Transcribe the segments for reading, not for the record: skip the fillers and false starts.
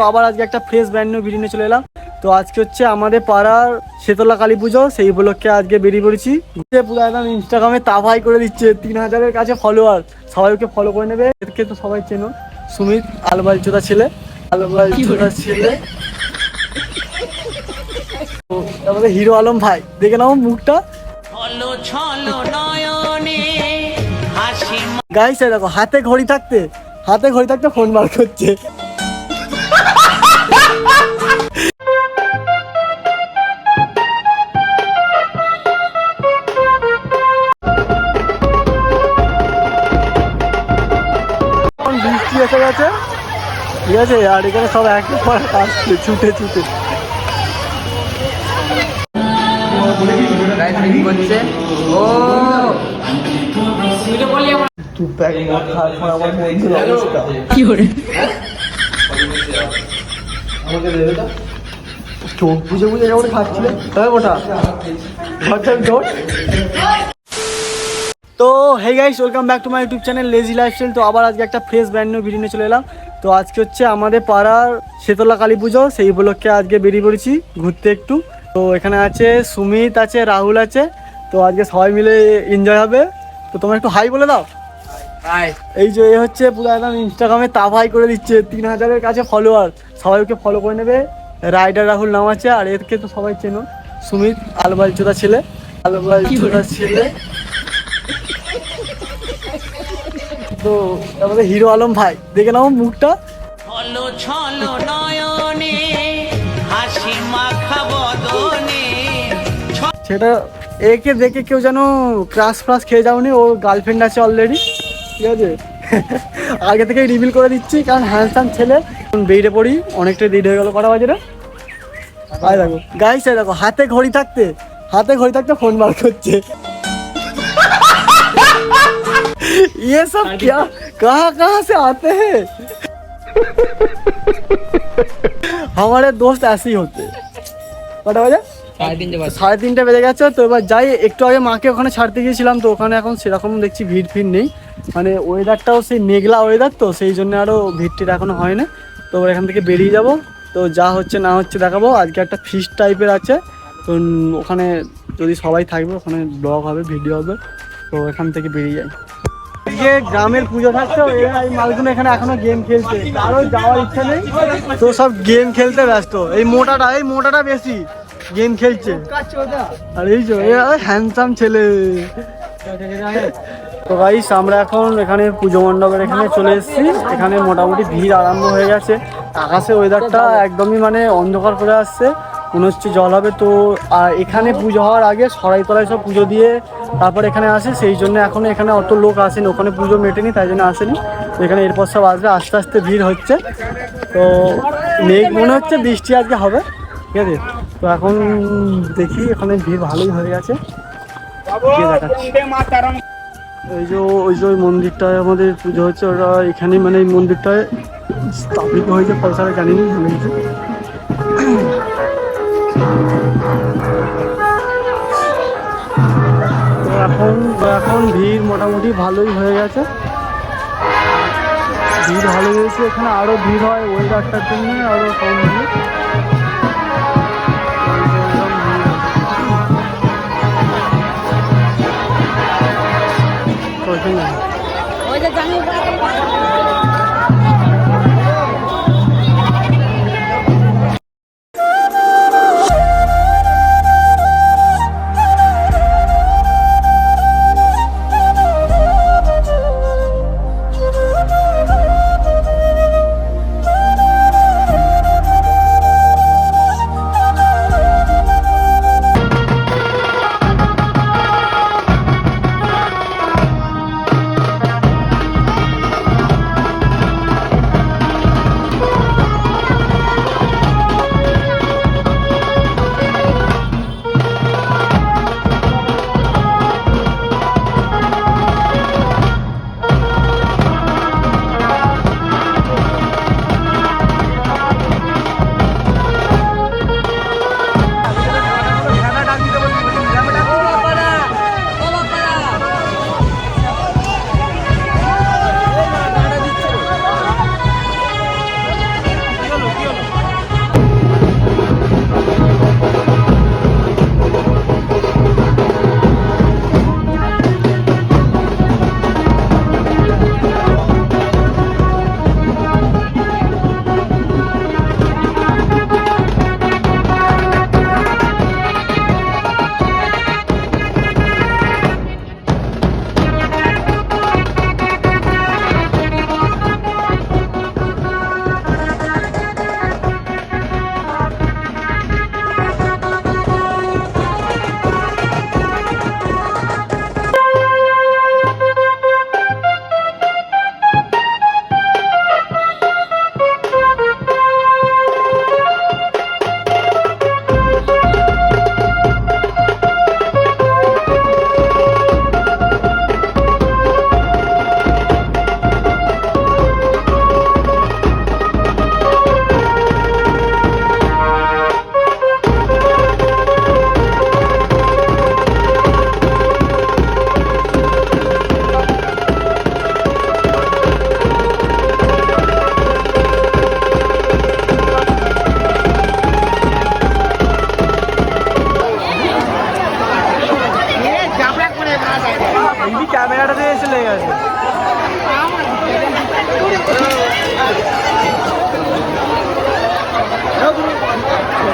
তো আবার আজকে একটা ফ্রেশ ব্র্যান্ড নিউ ভিডিও নিয়ে চলে এলাম। তো আজকে হচ্ছে আমাদের পাড়ার শীতলা কালী পুজো, সেই উপলক্ষে আজকে বেরিয়ে পড়েছি। পুরো একদম ইনস্টাগ্রামে তাভাই করে দিচ্ছে, 3000-এর কাছে ফলোয়ার। সবাই ওকে ফলো করে নেবে। এদেরকে তো সবাই চেনো, সুমিত আলবালচোদা ছেলে, আলবালচোদা ছেলে। তো আমাদের হিরো আলম ভাই, দেখে নাও মুখটা। গাইস দেখো, হাতে ঘড়ি থাকতে ফোন বার করছে। বৃষ্টি এসে গেছে, ঠিক আছে, আর এখানে সব একই পরে আসছে ছুটে ছুটে। চোখ বুঝে বুঝে যেমন খাচ্ছিলেন ওটা। তো hey guys, welcome back to my YouTube channel lazy lifestyle. তো আবার আজকে একটা ফ্রেশ ব্র্যান্ড নিউ ভিডিও নিয়ে চলে এলাম। তো আজকে হচ্ছে আমাদের পাড়ার শীতলা কালী পুজো, সেই উপলক্ষে আজকে বেরিয়ে পড়েছি ঘুরতে একটু। তো এখানে আছে সুমিত আছে, রাহুল আছে। তো আজকে সবাই মিলে এনজয় হবে। তো তোমরা একটু হাই বলে দাও। এই যে এ হচ্ছে পুরো একদম ইনস্টাগ্রামে তাভাই করে দিচ্ছে, 3000-এর কাছে ফলোয়ার। সবাই ওকে ফলো করে নেবে। রাইডার রাহুল নাম আছে। আর এদেরকে তো সবাই চেনো, সুমিত আলবালচোদা ছেলে, তো আমাদের হিরো আলম ভাই, দেখে নাও মুখটা। সেটা একে দেখে কেউ যেন ক্রাশ ফ্রাশ খেয়ে যাওনি, ওর গার্লফ্রেন্ড আছে অলরেডি, ঠিক আছে। আগে থেকেই রিভিল করে দিচ্ছি, কারণ হ্যান্ডসাম ছেলে। বেরিয়ে পড়ি, অনেকটাই দেরি হয়ে গেল, কটা বাজে না। আয় দেখো গাইস, দেখো হাতে ঘড়ি থাকতে ফোন বার করছে। ये सब क्या कहाँ से आते हैं? हमारे दोस्त ऐसे ही होते। কটা বাজে? 3:30 বেজে গেছে। তো এবার যাই, একটু আগে মাকে ওখানে ছাড়তে গিয়েছিলাম। তো ওখানে এখন সেরকম দেখছি ভিড় নেই, মানে ওয়েদারটাও সেই মেঘলা ওয়েদার, তো সেই জন্য আরও ভিড় এখনো হয় না। তো এখান থেকে বেরিয়ে যাব। তো যা হচ্ছে না হচ্ছে দেখাবো। আজকে একটা ফিস্ট টাইপের আছে, তো ওখানে যদি সবাই থাকবে, ওখানে ব্লগ হবে, ভিডিও হবে। তো এখান থেকে বেরিয়ে যাই। আজকে গ্রামের পুজো থাকতো, এই মালগুলো এখানে এখনো গেম খেলছে, কারো যাওয়ার ইচ্ছা নেই। তো সব গেম খেলতে ব্যস্ত। এই মোটাটা বেশি গেম খেলছে। আর এই যে হ্যান্ডসাম ছেলে। তো গাইস, আমরা এখন এখানে পুজো মণ্ডপের এখানে চলে এসেছি। এখানে মোটামুটি ভিড় আরম্ভ হয়ে গেছে। আকাশে ওয়েদারটা একদমই মানে অন্ধকার করে আসছে, মনে হচ্ছে জল হবে। তো এখানে পুজো হওয়ার আগে সরাইতলায় সব পুজো দিয়ে তারপর এখানে আসে, সেই জন্য এখন এখানে অত লোক আসেনি। ওখানে পুজো মেটেনি, তাই জন্য আসেনি। তো এখানে এরপর সব আসবে, আস্তে আস্তে ভিড় হচ্ছে। তো মেঘ মনে হচ্ছে বৃষ্টি আজকে হবে, ঠিক আছে। তো এখন দেখি, এখানে ভিড় ভালোই হয়ে গেছে। ওই যে ওই মন্দিরটায় আমাদের পুজো হচ্ছে, ওরা এখানে মানে এই মন্দিরটায় স্থাপিত হয়েছে, পয়সাটা জানি না, ভুলে গেছে। তো এখন ভিড় মোটামুটি ভালোই হয়ে গেছে। এখানে আরো ভিড় হয় ওয়েদারটার জন্য, আরো কম ভিড়।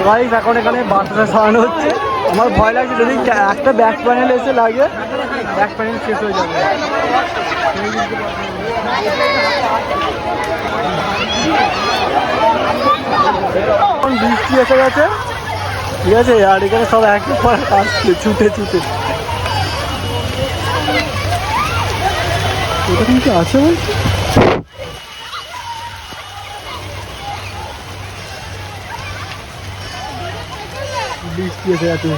গাইস এখন এখানে বাতাসা সারানো হচ্ছে। আমার ভয় লাগছে যদি একটা ব্যাক প্যানেল এসে লাগে, ব্যাক প্যানেল শেষ হয়ে যাবে। এখন বৃষ্টি এসে গেছে, ঠিক আছে, আর এখানে সব একে পর আসছে ছুটে ছুটে। এটা কিন্তু আছে বলছি, বৃষ্টি এসে গেছে।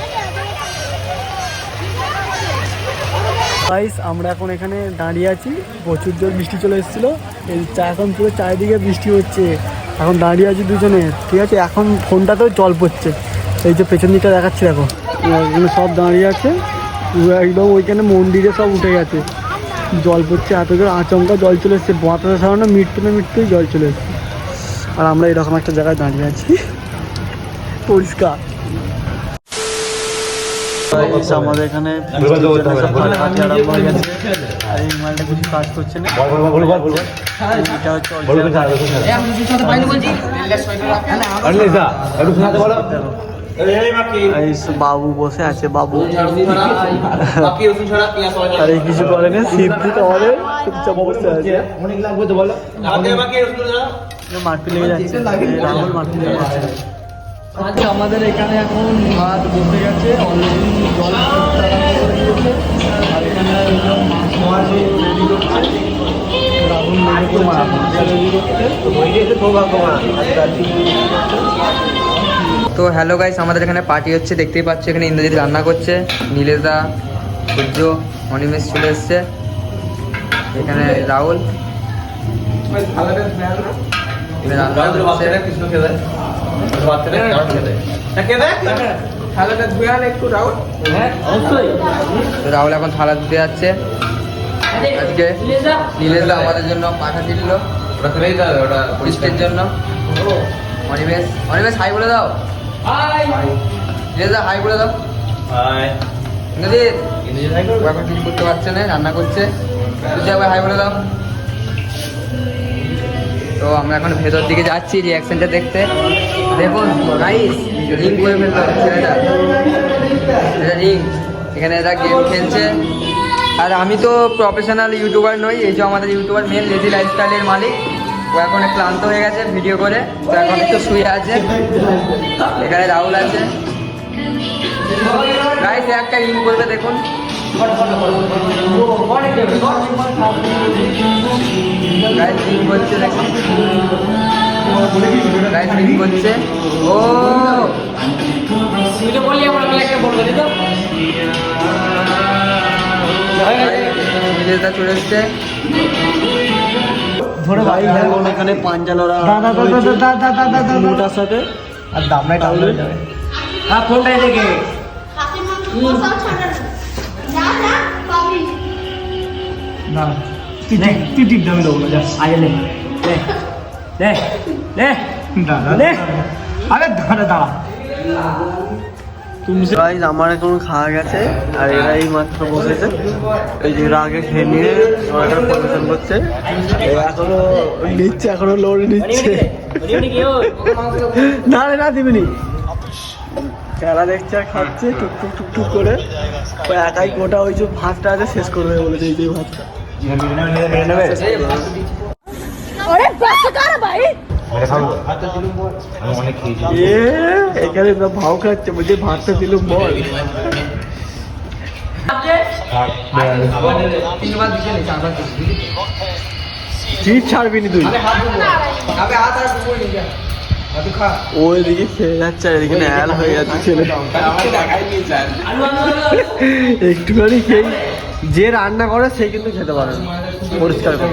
গাইস আমরা এখন এখানে দাঁড়িয়ে আছি, প্রচুর জোর বৃষ্টি চলে এসেছিলো, এই এখন পুরো চারিদিকে বৃষ্টি হচ্ছে। এখন দাঁড়িয়ে আছি দুজনে, ঠিক আছে, এখন ফোনটাতেও জল পড়ছে। এই যে পেছন দিকটা দেখাচ্ছি দেখো, এখানে সব দাঁড়িয়ে আছে, একদম ওইখানে মন্দিরে সব উঠে গেছে, জল পড়ছে, এত জোর আচমকা জল চলে এসছে, বাতাসা সারানো মৃত্যুই জল চলে এসছে। আর আমরা এরকম একটা জায়গায় দাঁড়িয়ে আছি পরিষ্কার। আমাদের এখানে আরম্ভ হয়ে গেছে, আর এই মালটা কিছু কাজ করছে না। বাবু বসে আছে, বাবু আর এই কিছু করে না, সিদ্ধি তোমাদের চুপচাপ বসে আছে। মারপিট লেগে যাচ্ছে, রাহুল মারপিট লেগে যাচ্ছে। আচ্ছা আমাদের এখানে এখন ভাত বসে গেছে, অলরেডি জল দিয়েছে, আর এখানে মাছ রেডি করছে, রাহুল তো হ্যালো গাইস, আমাদের এখানে পার্টি হচ্ছে, দেখতেই পাচ্ছ। এখানে ইন্দ্রজিৎ রান্না করছে, নীলেশদা, সূর্য, অনিমেষ চলে এসছে, এখানে রাহুল রাহুল এখন থালা দিতে যাচ্ছে। আজকে নীলেশদা আমাদের জন্য পাঠা দিল বৃষ্টির জন্য। অনিমেষ হাই বলে দাও, নীলেশদা হাই বলে দাও। ইন্দ্রজিৎ এখন কিছু করতে পারছে না, রান্না করছে, তুই একবার হাই বলে দাও। তো আমরা এখন ভেতর দিকে যাচ্ছি রিয়াকশনটা দেখতে। দেখুন গাইস, রিং করে ফেলতে হচ্ছে এটা রিং, এখানে এরা গেম খেলছে। আর আমি তো প্রফেশনাল ইউটিউবার নই, এই যে আমাদের ইউটিউবার মেন লেজি লাইফস্টাইলের মালিক, ও এখন ক্লান্ত হয়ে গেছে ভিডিও করে, তো এখন একটু শুয়ে আছে। এখানে রাহুল আছে। গাইস একটা রিং করবে দেখুন, গাইস রিং করছে দেখুন, গাইস রিং করছে। ও নীলেশদা চলে এসছে। ধরে ভাই এখানে পাঞ্জালরা মোটার সাথে আর দামড়ায় টাউন হয়ে যাবে। হ্যাঁ ফোনটা এদিকে না, তুই টিপ দামি লোক না, যা আগে লে লে লে দাদা লে, আরে দাঁড়া দাঁড়া। তুমি গাইস আমার এখন খাওয়া গেছে, আর এরা এই মাত্র বসেছে, এই যে এরা আগে খেয়ে নিয়ে সবাইকার পরিবেশন করছে, এখনো নিচ্ছে, এখনো লোড নিচ্ছে। না রে না দিবিনি, খেলা দেখছে আর খাচ্ছে টুকটুক টুকটুক করে, ওই একাই গোটা ওই যে ভাতটা আছে শেষ করবে বলেছে, এই যে ভাতটা এখানে ভাও খাচ্ছে, বলছে ভাতটা দিলুম বল। জিপ ছাড়বি নি তুই, ও এদিকে খেয়ে যাচ্ছে, এদিকে ন্যাল হয়ে যাচ্ছে ছেলে। একটুখানি খেয়ে, যে রান্না করে সে কিন্তু খেতে পারে পরিষ্কার করে।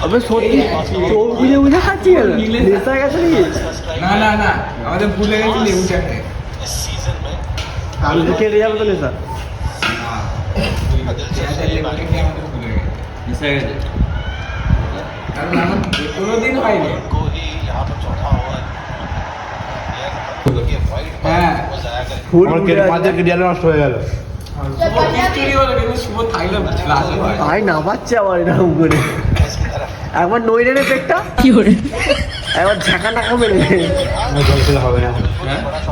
আবে সত্যি চোখ বুঝে বুঝে খাচ্ছি কেন, নেশা গেছে নাকি? না না না, আমাদের ভুলে গেছি লেবু চাটে। কেটে যাবে তো নেশা। কোনোদিন হয়নি। ফুল নষ্ট হয়ে গেল। আয় না পাচ্ছে আবার এরকম করে একবার নই রে পেটটা কি করে একবার ঝাঁকা টাকা মেরে জল খেলে হবে না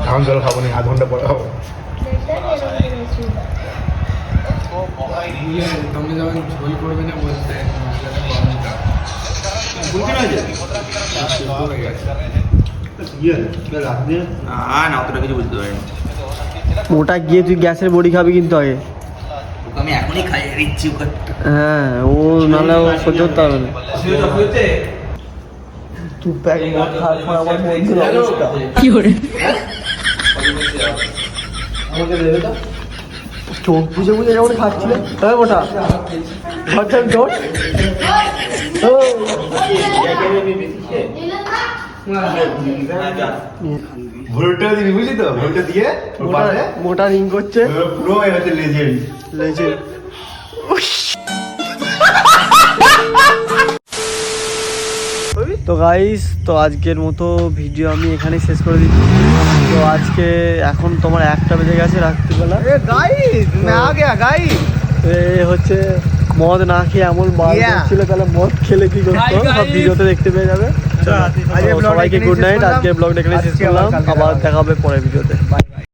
এখন জল খাবো না, আধ ঘন্টা পরে খাবো। তোমরা যখন ঝোল করবে না বলতে না অতটা কিছু বুঝতে পারিনি। মোটা গিয়ে তুই গ্যাসের বড়ি খাবি কিন্তু আগে। ওকে আমি এখনই খাইয়ে দিচ্ছি ওকে। হ্যাঁ ও নাহলে ও সহ্য করতে পারবে না। তুই প্যাক মদ খাওয়ার পর আমার বন্ধুর অবস্থা কি করে চোখ বুঝে বুঝে যেমন খাচ্ছিল তবে মোটা ঘরটা ঢোট ভুলটা দিবি বুঝলি তো, ভুলটা দিয়ে মোটা রিং করছে পুরো হচ্ছে লেজেন্ড। লেজে তো গাইস, তো আজকের মতো ভিডিও আমি এখানেই শেষ করে দিচ্ছি। তো আজকে এখন তোমার 1টা বেজে গেছে রাত্রিবেলা। হচ্ছে মদ না খেয়ে এমন বার ছিল, তাহলে মদ খেলে কি করতো সব ভিডিওতে দেখতে পেয়ে যাবে। সবাইকে গুড নাইট। আজকে ব্লগটা এখানে শেষ করলাম, আবার দেখা হবে পরের ভিডিওতে।